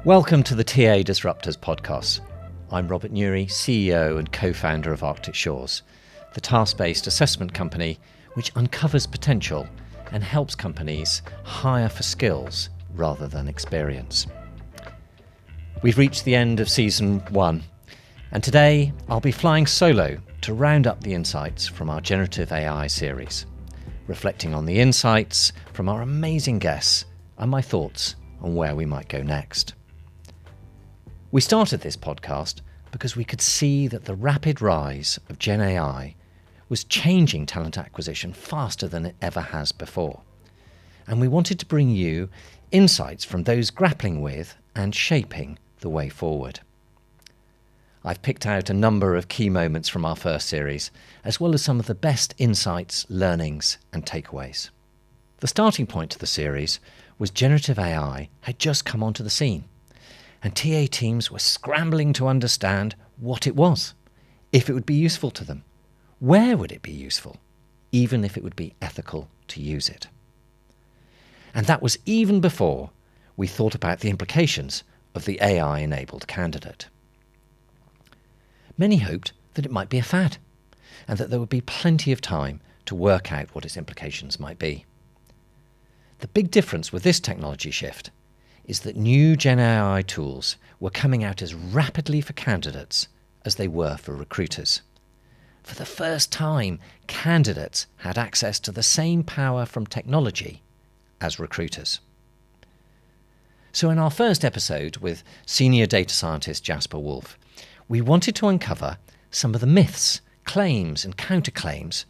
Welcome to the TA Disruptors podcast. I'm Robert Newry, CEO and co-founder of Arctic Shores, the task-based assessment company which uncovers potential and helps companies hire for skills rather than experience. We've reached the end of season 1, and today I'll be flying solo to round up the insights from our generative AI series, reflecting on the insights from our amazing guests and my thoughts on where we might go next. We started this podcast because we could see that the rapid rise of Gen AI was changing talent acquisition faster than it ever has before. And we wanted to bring you insights from those grappling with and shaping the way forward. I've picked out a number of key moments from our first series, as well as some of the best insights, learnings, and takeaways. The starting point to the series was generative AI had just come onto the scene, and TA teams were scrambling to understand what it was, if it would be useful to them, where would it be useful, even if it would be ethical to use it. And that was even before we thought about the implications of the AI-enabled candidate. Many hoped that it might be a fad, and that there would be plenty of time to work out what its implications might be. The big difference with this technology shift is that new Gen AI tools were coming out as rapidly for candidates as they were for recruiters. For the first time, candidates had access to the same power from technology as recruiters. So in our first episode with senior data scientist Jasper Wolf, we wanted to uncover some of the myths, claims and counterclaims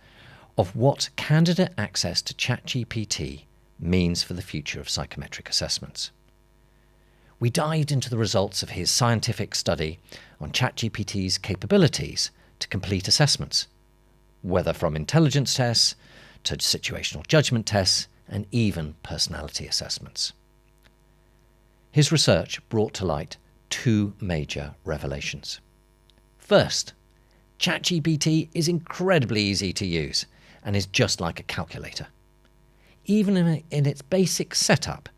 of what candidate access to ChatGPT means for the future of psychometric assessments. We dived into the results of his scientific study on ChatGPT's capabilities to complete assessments, whether from intelligence tests to situational judgment tests and even personality assessments. His research brought to light two major revelations. First, ChatGPT is incredibly easy to use and is just like a calculator. Even in its basic setup,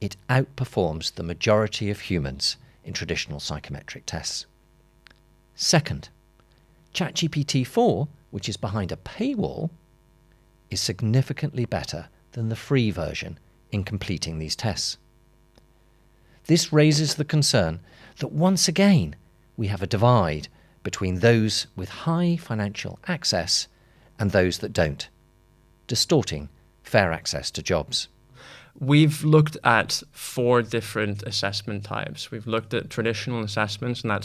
it outperforms the majority of humans in traditional psychometric tests. Second, ChatGPT-4, which is behind a paywall, is significantly better than the free version in completing these tests. This raises the concern that once again we have a divide between those with high financial access and those that don't, distorting fair access to jobs. We've looked at 4 different assessment types. We've looked at traditional assessments, and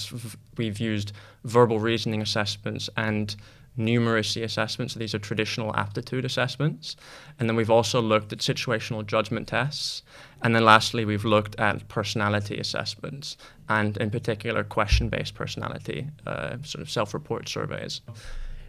we've used verbal reasoning assessments and numeracy assessments. So these are traditional aptitude assessments. And then we've also looked at situational judgment tests. And then lastly, we've looked at personality assessments, and in particular, question-based personality, sort of self-report surveys.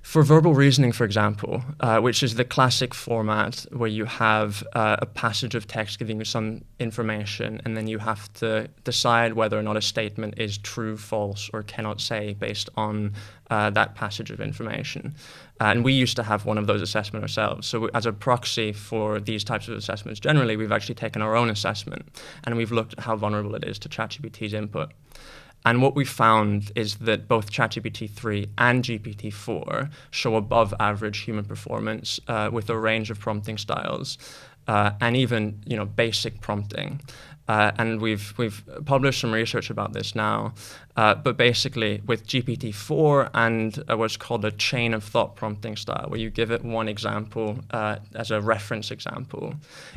For verbal reasoning, for example, which is the classic format where you have a passage of text giving you some information, and then you have to decide whether or not a statement is true, false, or cannot say based on that passage of information. And we used to have one of those assessments ourselves. So as a proxy for these types of assessments generally, we've actually taken our own assessment, and we've looked at how vulnerable it is to ChatGPT's input. And what we found is that both ChatGPT-3 and GPT-4 show above average human performance with a range of prompting styles and even basic prompting. And we've published some research about this now. But basically with GPT-4 and what's called a chain of thought prompting style, where you give it one example as a reference example,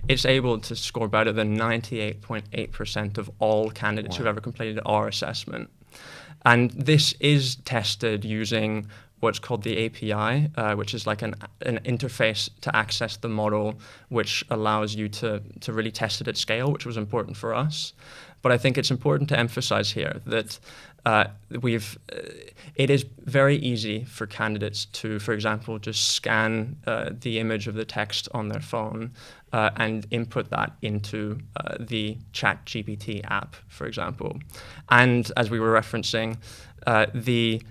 it's able to score better than 98.8% of all candidates who've ever completed our assessment. And this is tested using what's called the API, which is like an interface to access the model, which allows you to really test it at scale, which was important for us. But I think it's important to emphasize here that it is very easy for candidates to, for example, just scan the image of the text on their phone and input that into the ChatGPT app, for example. And as we were referencing, the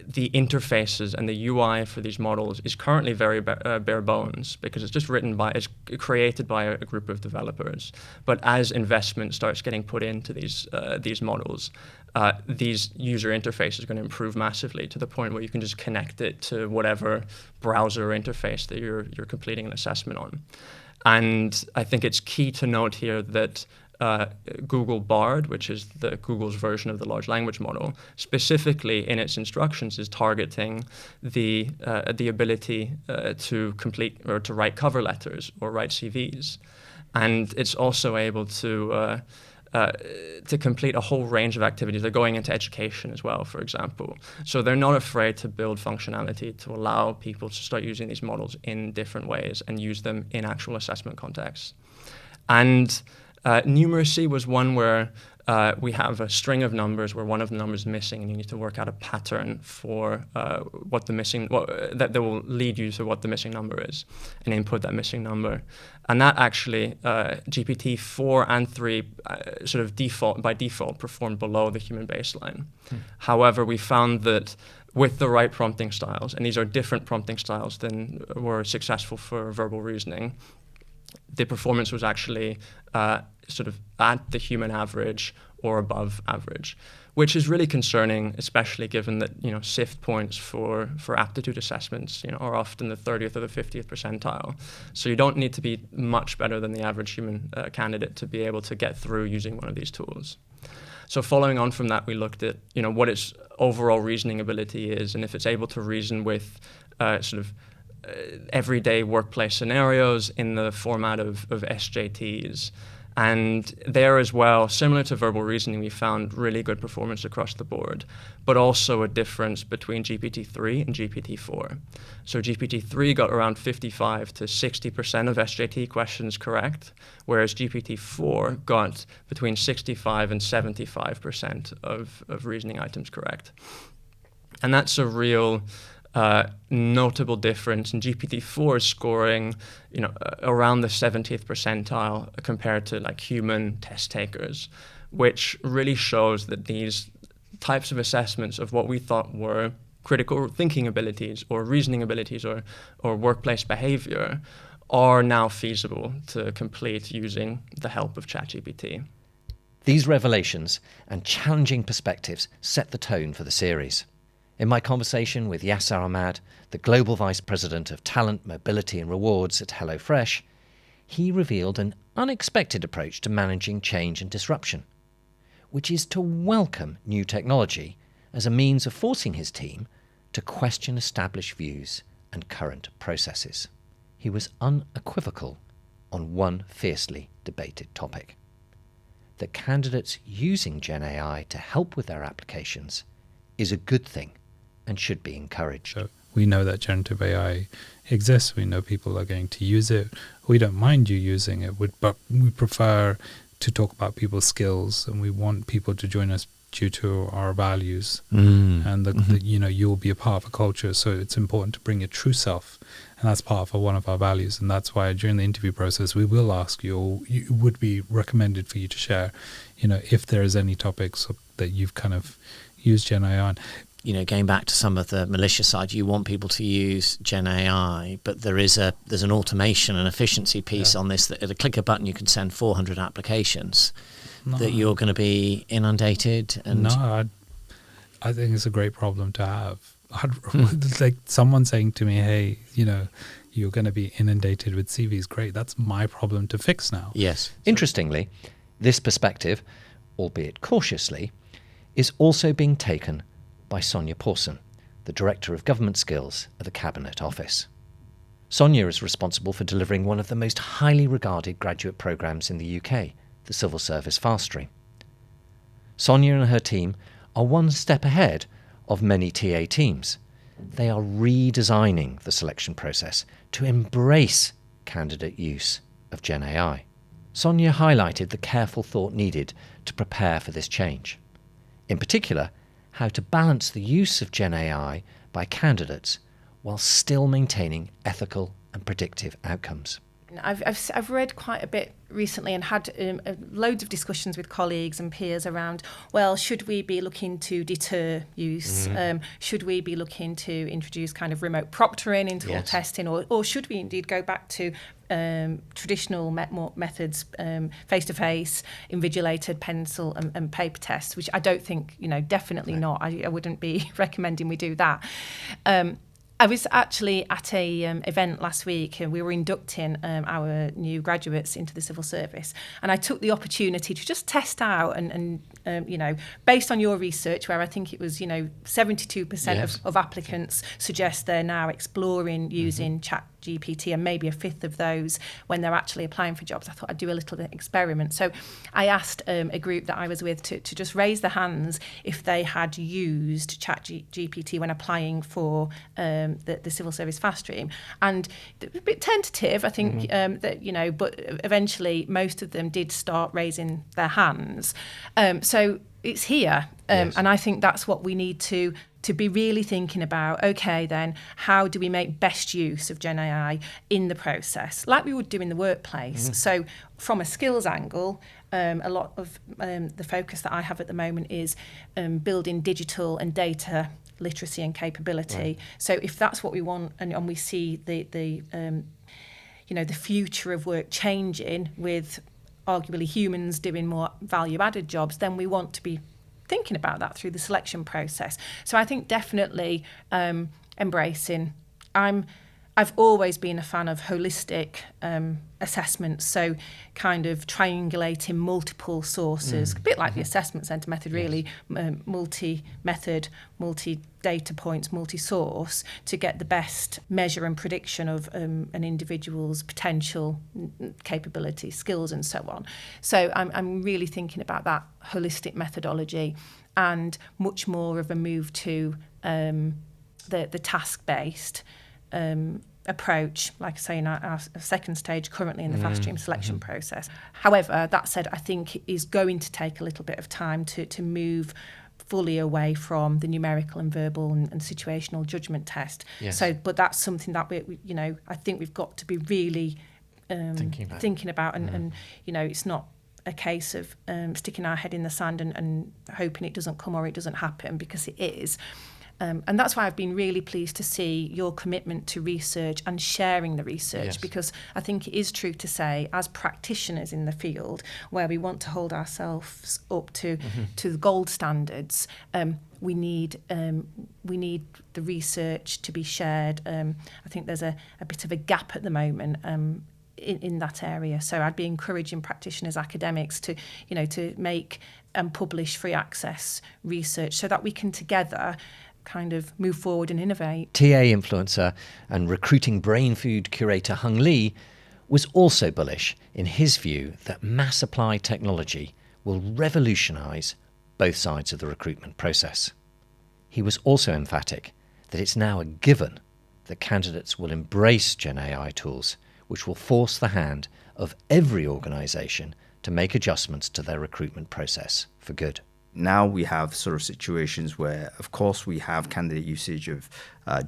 the interfaces and the UI for these models is currently very bare bones, because it's just it's created by a group of developers. But as investment starts getting put into these models, these user interfaces are going to improve massively, to the point where you can just connect it to whatever browser interface that you're completing an assessment on. And I think it's key to note here that Google Bard, which is Google's version of the large language model, specifically in its instructions is targeting the ability to complete or to write cover letters or write CVs, and it's also able to complete a whole range of activities. They're going into education as well, for example. So they're not afraid to build functionality to allow people to start using these models in different ways and use them in actual assessment contexts. And numeracy was one where we have a string of numbers where one of the numbers is missing, and you need to work out a pattern for that will lead you to what the missing number is, and input that missing number. And that actually, GPT-4 and 3 sort of by default performed below the human baseline. However, we found that with the right prompting styles, and these are different prompting styles than were successful for verbal reasoning, the performance was actually sort of at the human average or above average, which is really concerning, especially given that SIFT points for aptitude assessments are often the 30th or the 50th percentile. So you don't need to be much better than the average human candidate to be able to get through using one of these tools. So following on from that, we looked at what its overall reasoning ability is, and if it's able to reason with everyday workplace scenarios in the format of SJTs. And there as well, similar to verbal reasoning, we found really good performance across the board, but also a difference between GPT-3 and GPT-4. So GPT-3 got around 55 to 60% of SJT questions correct, whereas GPT-4 got between 65 and 75% of reasoning items correct. And that's a real notable difference, and GPT-4 is scoring, around the 70th percentile compared to human test takers, which really shows that these types of assessments of what we thought were critical thinking abilities or reasoning abilities or workplace behavior are now feasible to complete using the help of ChatGPT. These revelations and challenging perspectives set the tone for the series. In my conversation with Yasser Ahmad, the Global Vice President of Talent, Mobility and Rewards at HelloFresh, he revealed an unexpected approach to managing change and disruption, which is to welcome new technology as a means of forcing his team to question established views and current processes. He was unequivocal on one fiercely debated topic: that candidates using Gen AI to help with their applications is a good thing and should be encouraged. So we know that generative AI exists. We know people are going to use it. We don't mind you using it, but we prefer to talk about people's skills, and we want people to join us due to our values, and you'll be a part of a culture. So it's important to bring your true self, and that's part of one of our values. And that's why during the interview process, we will ask you, or it would be recommended for you to share, if there is any topics that you've kind of used Gen AI on. Going back to some of the malicious side, you want people to use Gen AI, but there's an automation and efficiency piece on this, that at a click of a button you can send 400 applications. That you're going to be inundated. And I think it's a great problem to have. Like someone saying to me, hey, you're going to be inundated with CVs. Great, that's my problem to fix now. Yes. Interestingly, this perspective, albeit cautiously, is also being taken by Sonia Pawson, the Director of Government Skills at the Cabinet Office. Sonia is responsible for delivering one of the most highly regarded graduate programmes in the UK, the Civil Service Fast Stream. Sonia and her team are one step ahead of many TA teams. They are redesigning the selection process to embrace candidate use of Gen AI. Sonia highlighted the careful thought needed to prepare for this change. In particular, how to balance the use of Gen AI by candidates while still maintaining ethical and predictive outcomes. I've read quite a bit recently and had loads of discussions with colleagues and peers around, well, should we be looking to deter use? Should we be looking to introduce kind of remote proctoring into all testing, or should we indeed go back to traditional methods, face-to-face, invigilated pencil and paper tests, which I don't think, definitely not. I wouldn't be recommending we do that. I was actually at a event last week, and we were inducting our new graduates into the civil service, and I took the opportunity to just test out and based on your research, where I think it was 72% of applicants suggest they're now exploring using ChatGPT, and maybe a fifth of those when they're actually applying for jobs. I thought I'd do a little experiment. So I asked a group that I was with to just raise their hands if they had used ChatGPT when applying for the civil service fast stream, and a bit tentative, I think, but eventually most of them did start raising their hands. So it's here, and I think that's what we need to be really thinking about. Okay, then, how do we make best use of Gen AI in the process, like we would do in the workplace? So from a skills angle, a lot of the focus that I have at the moment is building digital and data literacy and capability. So if that's what we want, and we see the future of work changing with arguably humans doing more value-added jobs, then we want to be thinking about that through the selection process. So I think definitely embracing. I've always been a fan of holistic assessments, so kind of triangulating multiple sources, a bit like the assessment centre method, really, multi-method, multi-data points, multi-source, to get the best measure and prediction of an individual's potential capability, skills, and so on. So I'm really thinking about that holistic methodology, and much more of a move to the task-based approach, like I say, in our second stage currently in the fast stream selection process. However, that said, I think it is going to take a little bit of time to move fully away from the numerical and verbal and situational judgment test. So, but that's something that we I think we've got to be really thinking about, and it's not a case of sticking our head in the sand and hoping it doesn't come or it doesn't happen, because it is. And that's why I've been really pleased to see your commitment to research and sharing the research, because I think it is true to say, as practitioners in the field, where we want to hold ourselves up to the gold standards, we need the research to be shared. I think there's a bit of a gap at the moment in that area. So I'd be encouraging practitioners, academics, to make and publish free access research, so that we can together kind of move forward and innovate. TA influencer and recruiting brain food curator Hung Lee was also bullish in his view that mass apply technology will revolutionise both sides of the recruitment process. He was also emphatic that it's now a given that candidates will embrace Gen AI tools, which will force the hand of every organisation to make adjustments to their recruitment process for good. Now we have sort of situations where, of course, we have candidate usage of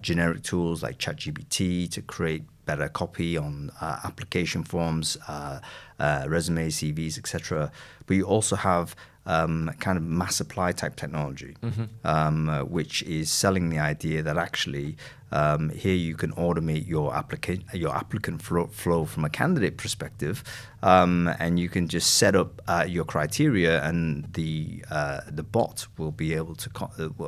generic tools like ChatGPT to create better copy on application forms, resumes, CVs, etc. But you also have kind of mass supply type technology, which is selling the idea that actually here you can automate your applicant flow from a candidate perspective, and you can just set up your criteria, and the bot will be able to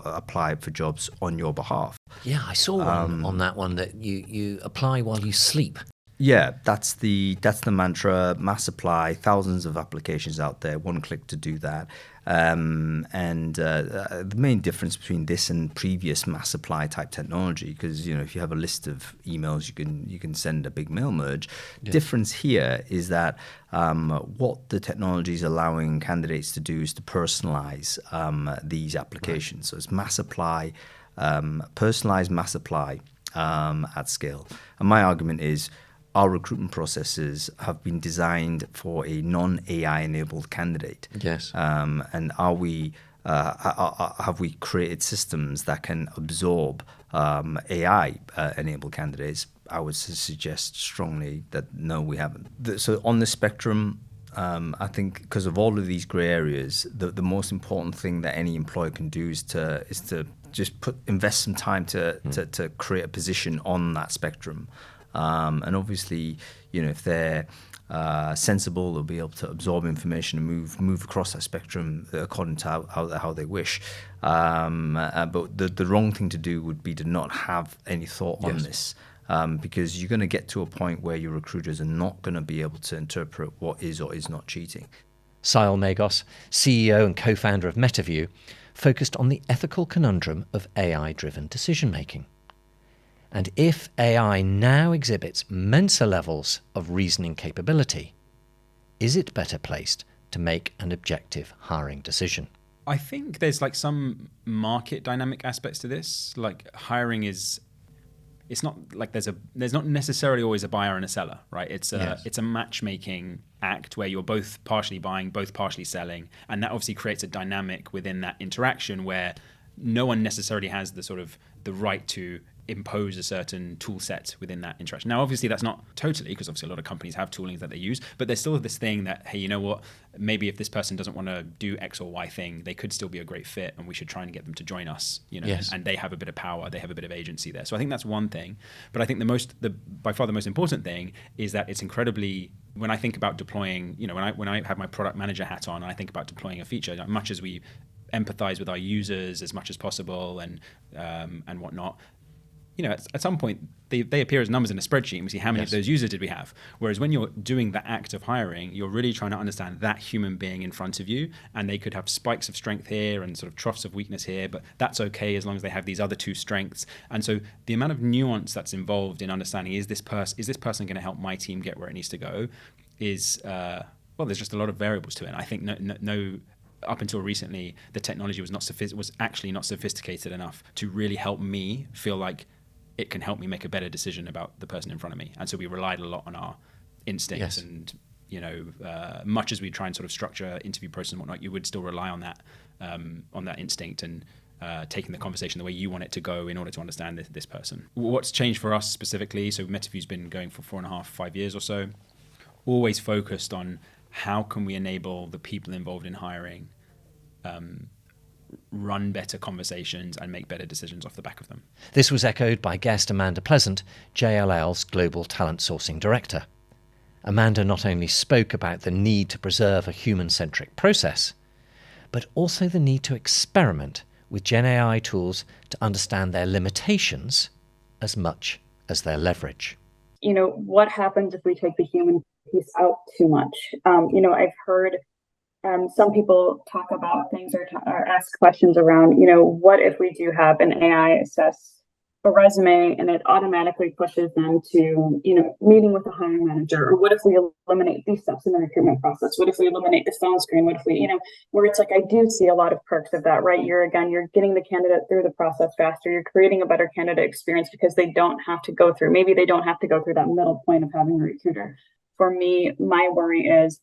apply for jobs on your behalf. Yeah, I saw one on that one that you apply while you sleep. Yeah, that's the mantra. Mass apply, thousands of applications out there, one click to do that. The main difference between this and previous mass apply type technology, because if you have a list of emails, you can send a big mail merge. Yeah. Difference here is that what the technology is allowing candidates to do is to personalize these applications. Right. So it's mass apply, personalized mass apply at scale. And my argument is, our recruitment processes have been designed for a non-AI enabled candidate. Yes. And have we created systems that can absorb AI enabled candidates? I would suggest strongly that no, we haven't. So on the spectrum, I think because of all of these grey areas, the most important thing that any employer can do is to just invest some time to create a position on that spectrum. And obviously, if they're sensible, they'll be able to absorb information and move across that spectrum according to how they wish. But the wrong thing to do would be to not have any thought on this. Because you're going to get to a point where your recruiters are not going to be able to interpret what is or is not cheating. Sile Magos, CEO and co-founder of MetaView, focused on the ethical conundrum of AI-driven decision-making. And if AI now exhibits Mensa levels of reasoning capability, is it better placed to make an objective hiring decision? I think there's like some market dynamic aspects to this. Like hiring is... It's not like there's not necessarily always a buyer and a seller, right? It's a matchmaking act where you're both partially buying, both partially selling, and that obviously creates a dynamic within that interaction where no one necessarily has the right to impose a certain tool set within that interaction. Now, obviously, that's not totally, because obviously a lot of companies have toolings that they use, but there's still this thing that, hey, you know what, maybe if this person doesn't want to do X or Y thing, they could still be a great fit, and we should try and get them to join us, Yes. And they have a bit of power, they have a bit of agency there. So I think that's one thing. But I think by far the most important thing is that it's incredibly, when I think about deploying, when I have my product manager hat on and I think about deploying a feature, as much as we empathize with our users as much as possible and whatnot, at some point they appear as numbers in a spreadsheet and we see how many of those users did we have. Whereas when you're doing the act of hiring, you're really trying to understand that human being in front of you, and they could have spikes of strength here and sort of troughs of weakness here, but that's okay as long as they have these other two strengths. And so the amount of nuance that's involved in understanding is this person going to help my team get where it needs to go is there's just a lot of variables to it. And I think no up until recently, the technology was actually not sophisticated enough to really help me feel like it can help me make a better decision about the person in front of me. And so we relied a lot on our instincts. Yes. And, much as we try and sort of structure interview process and whatnot, you would still rely on that instinct and taking the conversation the way you want it to go in order to understand this person. What's changed for us specifically, so MetaView's been going for 4.5-5 years or so, always focused on how can we enable the people involved in hiring run better conversations and make better decisions off the back of them. This was echoed by guest Amanda Pleasant, JLL's Global Talent Sourcing Director. Amanda not only spoke about the need to preserve a human-centric process, but also the need to experiment with Gen AI tools to understand their limitations as much as their leverage. What happens if we take the human piece out too much? I've heard some people talk about things or ask questions around, what if we do have an AI assess a resume and it automatically pushes them to, meeting with a hiring manager? Or what if we eliminate these steps in the recruitment process? What if we eliminate the phone screen? What if we, where it's like, I do see a lot of perks of that, right? You're getting the candidate through the process faster. You're creating a better candidate experience because maybe they don't have to go through that middle point of having a recruiter. For me, my worry is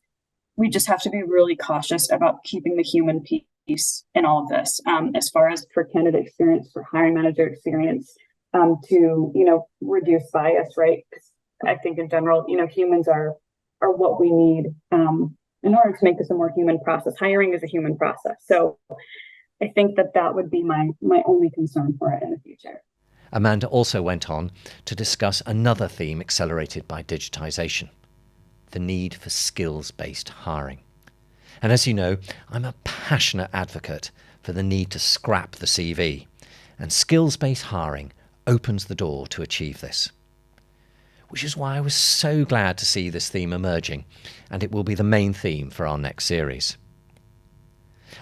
we just have to be really cautious about keeping the human piece in all of this, as far as for candidate experience, for hiring manager experience, to, reduce bias, right? I think in general, humans are what we need in order to make this a more human process. Hiring is a human process. So I think that would be my only concern for it in the future. Amanda also went on to discuss another theme accelerated by digitization: the need for skills-based hiring. And as you know, I'm a passionate advocate for the need to scrap the CV, and skills-based hiring opens the door to achieve this. Which is why I was so glad to see this theme emerging, and it will be the main theme for our next series.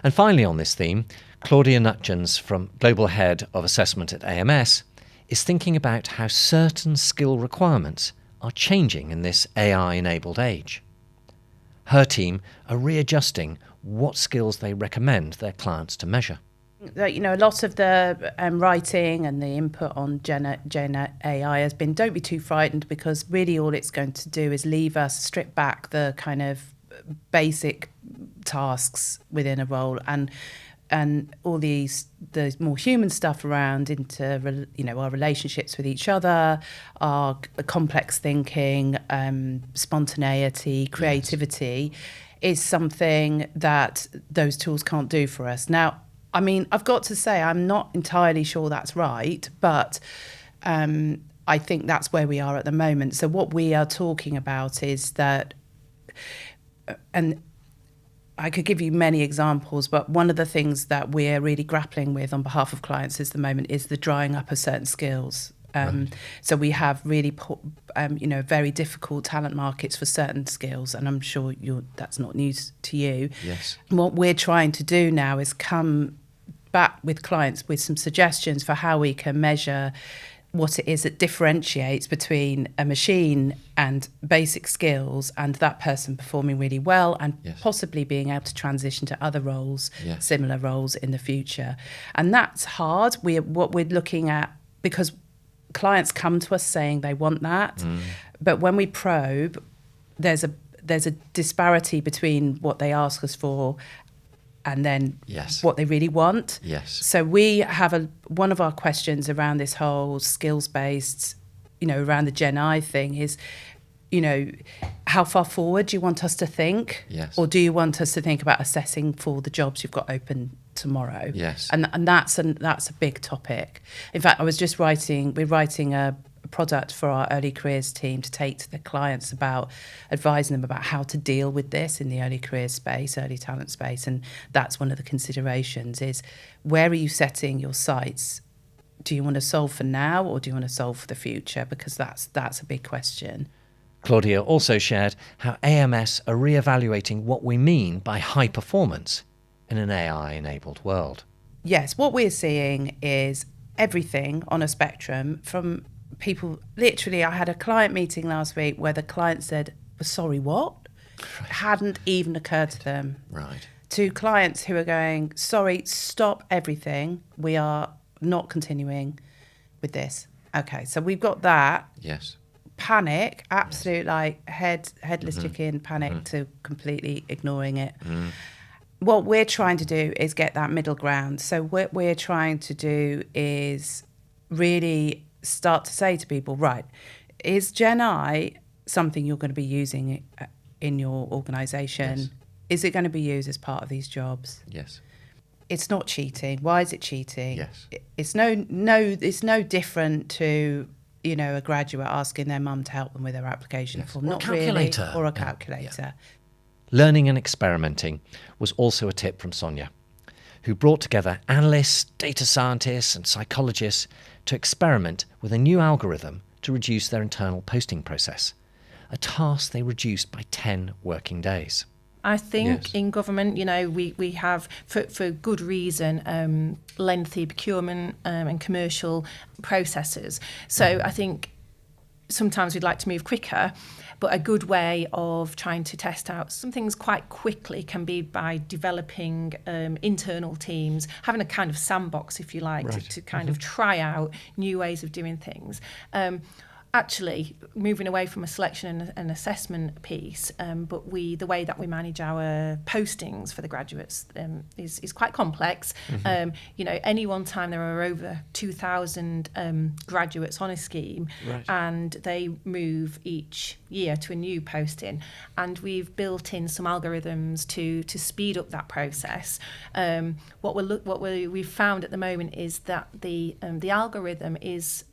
And finally on this theme, Claudia Nutjens, from Global Head of Assessment at AMS, is thinking about how certain skill requirements are changing in this AI-enabled age. Her team are readjusting what skills they recommend their clients to measure. A lot of the writing and the input on Gen AI has been, don't be too frightened, because really all it's going to do is leave us strip back the kind of basic tasks within a role and and all the more human stuff around into our relationships with each other, our complex thinking, spontaneity, creativity, is something that those tools can't do for us. Now, I mean, I've got to say, I'm not entirely sure that's right, but I think that's where we are at the moment. So what we are talking about is that, and I could give you many examples, but one of the things that we're really grappling with on behalf of clients at the moment is the drying up of certain skills. So we have really, very difficult talent markets for certain skills, and I'm sure that's not news to you. Yes. What we're trying to do now is come back with clients with some suggestions for how we can measure what it is that differentiates between a machine and basic skills and that person performing really well and possibly being able to transition to other roles, similar roles in the future. And that's hard. What we're looking at, because clients come to us saying they want that, but when we probe, there's a disparity between what they ask us for and then what they really want. Yes. So we have one of our questions around this whole skills-based, around the Gen I thing is, how far forward do you want us to think? Yes. Or do you want us to think about assessing for the jobs you've got open tomorrow? Yes. And that's a big topic. In fact, we're writing a product for our early careers team to take to the clients about advising them about how to deal with this in the early career space, early talent space. And that's one of the considerations is, where are you setting your sights? Do you want to solve for now or do you want to solve for the future? Because that's a big question. Claudia also shared how AMS are re-evaluating what we mean by high performance in an AI-enabled world. Yes, what we're seeing is everything on a spectrum from people. Literally, I had a client meeting last week where the client said, sorry, what? Right. Hadn't even occurred to them. Right. To clients who are going, sorry, stop everything. We are not continuing with this. Okay, so we've got that. Yes. Panic, absolute headless chicken panic to completely ignoring it. What we're trying to do is get that middle ground. So what we're trying to do is really start to say to people, right, is Gen I something you're going to be using in your organisation? Yes. Is it going to be used as part of these jobs? Yes. It's not cheating. Why is it cheating? Yes. It's no different to a graduate asking their mum to help them with their application form. Or not a calculator. Really, or a calculator. Yeah. Learning and experimenting was also a tip from Sonia, who brought together analysts, data scientists and psychologists to experiment with a new algorithm to reduce their internal posting process, a task they reduced by 10 working days. I think in government, we have, for good reason, lengthy procurement and commercial processes. So I think sometimes we'd like to move quicker, but a good way of trying to test out some things quite quickly can be by developing internal teams, having a kind of sandbox, if you like, to kind of try out new ways of doing things. Actually, moving away from a selection and assessment piece, but the way that we manage our postings for the graduates is quite complex. Any one time there are over 2,000 graduates on a scheme, and they move each year to a new posting, and we've built in some algorithms to speed up that process. What we've found at the moment is that the algorithm is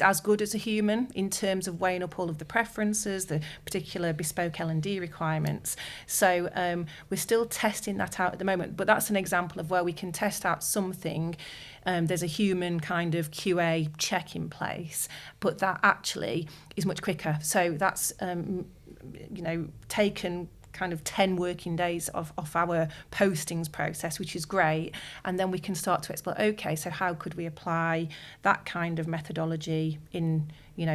as good as a human in terms of weighing up all of the preferences, the particular bespoke L&D requirements. So we're still testing that out at the moment, but that's an example of where we can test out something. There's a human kind of QA check in place, but that actually is much quicker. So that's, taken kind of 10 working days off our postings process, which is great. And then we can start to explore, okay, so how could we apply that kind of methodology in,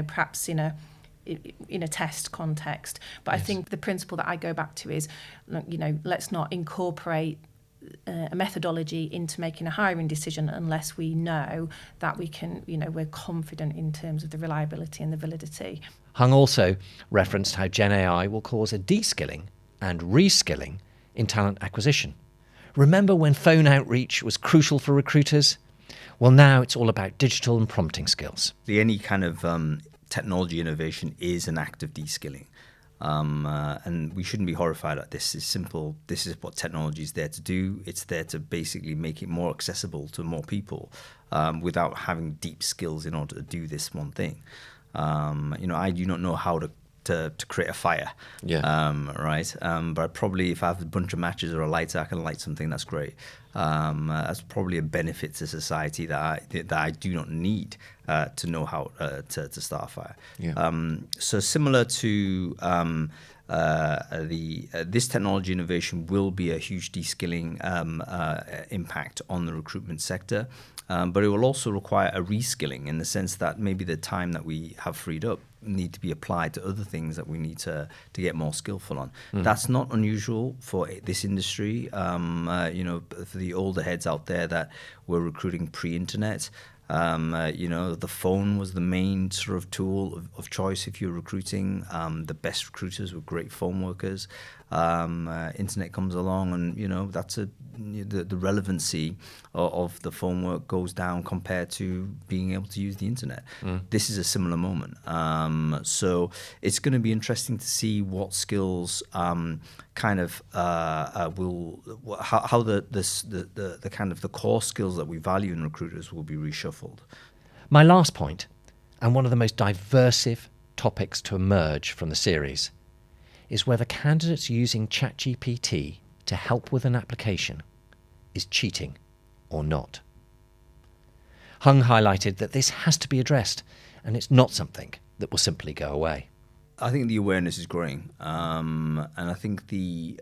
perhaps in a test context. But I think the principle that I go back to is, let's not incorporate a methodology into making a hiring decision unless we know that we can, we're confident in terms of the reliability and the validity. Hung also referenced how Gen AI will cause a de-skilling and reskilling in talent acquisition, Remember when phone outreach was crucial for recruiters? Well, now it's all about digital and prompting skills. Any kind of technology innovation is an act of de-skilling. And we shouldn't be horrified at this. It's simple. This is what technology is there to do. It's there to basically make it more accessible to more people without having deep skills in order to do this one thing. I do not know how to create a fire, right? But probably if I have a bunch of matches or a lighter, I can light something. That's great. That's probably a benefit to society that I do not need to know how to start a fire. So similar to this technology innovation will be a huge de-skilling impact on the recruitment sector, but it will also require a reskilling in the sense that maybe the time that we have freed up need to be applied to other things that we need to get more skillful on. That's not unusual for this industry. For the older heads out there that were recruiting pre-internet, the phone was the main sort of tool of choice if you're recruiting. The best recruiters were great phone workers. Internet comes along, and that's the relevancy of the phone work goes down compared to being able to use the internet. This is a similar moment. So it's going to be interesting to see what skills how the kind of the core skills that we value in recruiters will be reshuffled. My last point, and one of the most diversive topics to emerge from the series, is whether candidates using ChatGPT to help with an application is cheating or not. Hung highlighted that this has to be addressed, and it's not something that will simply go away. I think the awareness is growing, and I think the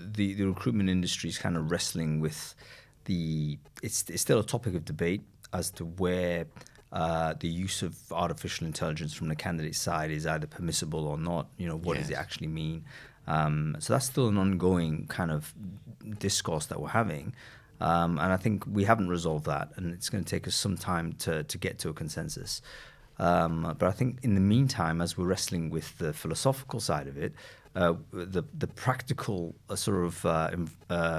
recruitment industry is kind of wrestling with it's still a topic of debate as to where the use of artificial intelligence from the candidate side is either permissible or not. What does it actually mean? So that's still an ongoing kind of discourse that we're having. And I think we haven't resolved that, and it's going to take us some time to get to a consensus. But I think in the meantime, as we're wrestling with the philosophical side of it, the practical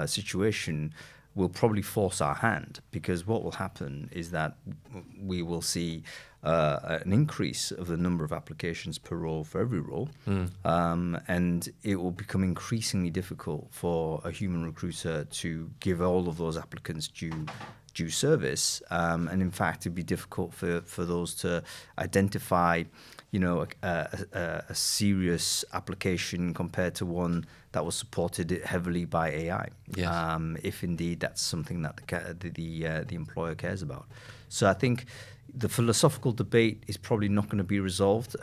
situation will probably force our hand, because what will happen is that we will see an increase of the number of applications per role for every role, and it will become increasingly difficult for a human recruiter to give all of those applicants due service, and in fact it'd be difficult for those to identify a serious application compared to one that was supported heavily by AI, if indeed that's something that the employer cares about. So I think the philosophical debate is probably not going to be resolved,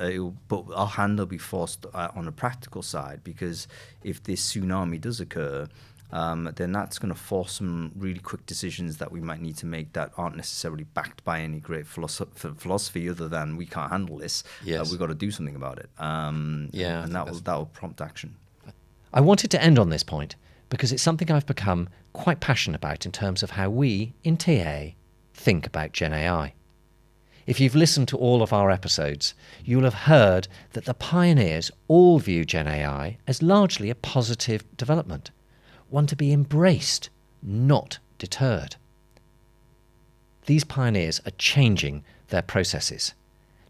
but our hand will be forced on a practical side, because if this tsunami does occur, then that's going to force some really quick decisions that we might need to make that aren't necessarily backed by any great philosophy other than we can't handle this. We've got to do something about it. And that will prompt action. I wanted to end on this point because it's something I've become quite passionate about in terms of how we, in TA, think about Gen AI. If you've listened to all of our episodes, you'll have heard that the pioneers all view Gen AI as largely a positive development, one to be embraced, not deterred. These pioneers are changing their processes.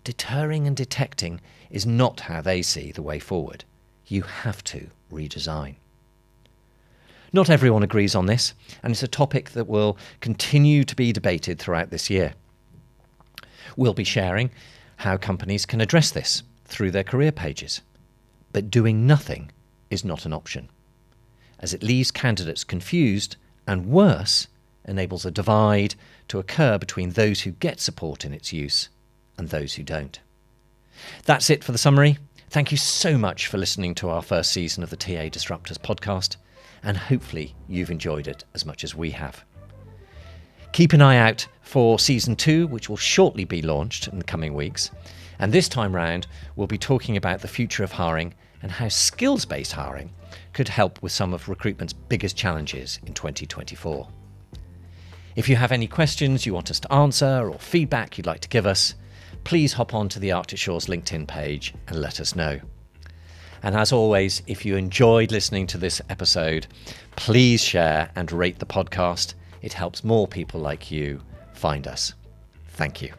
Deterring and detecting is not how they see the way forward. You have to redesign. Not everyone agrees on this, and it's a topic that will continue to be debated throughout this year. We'll be sharing how companies can address this through their career pages. But doing nothing is not an option, as it leaves candidates confused and, worse, enables a divide to occur between those who get support in its use and those who don't. That's it for the summary. Thank you so much for listening to our first season of the TA Disruptors podcast, and hopefully you've enjoyed it as much as we have. Keep an eye out for season 2, which will shortly be launched in the coming weeks. And this time round, we'll be talking about the future of hiring and how skills-based hiring could help with some of recruitment's biggest challenges in 2024. If you have any questions you want us to answer or feedback you'd like to give us, please hop on to the Arctic Shores LinkedIn page and let us know. And as always, if you enjoyed listening to this episode, please share and rate the podcast. It helps more people like you find us. Thank you.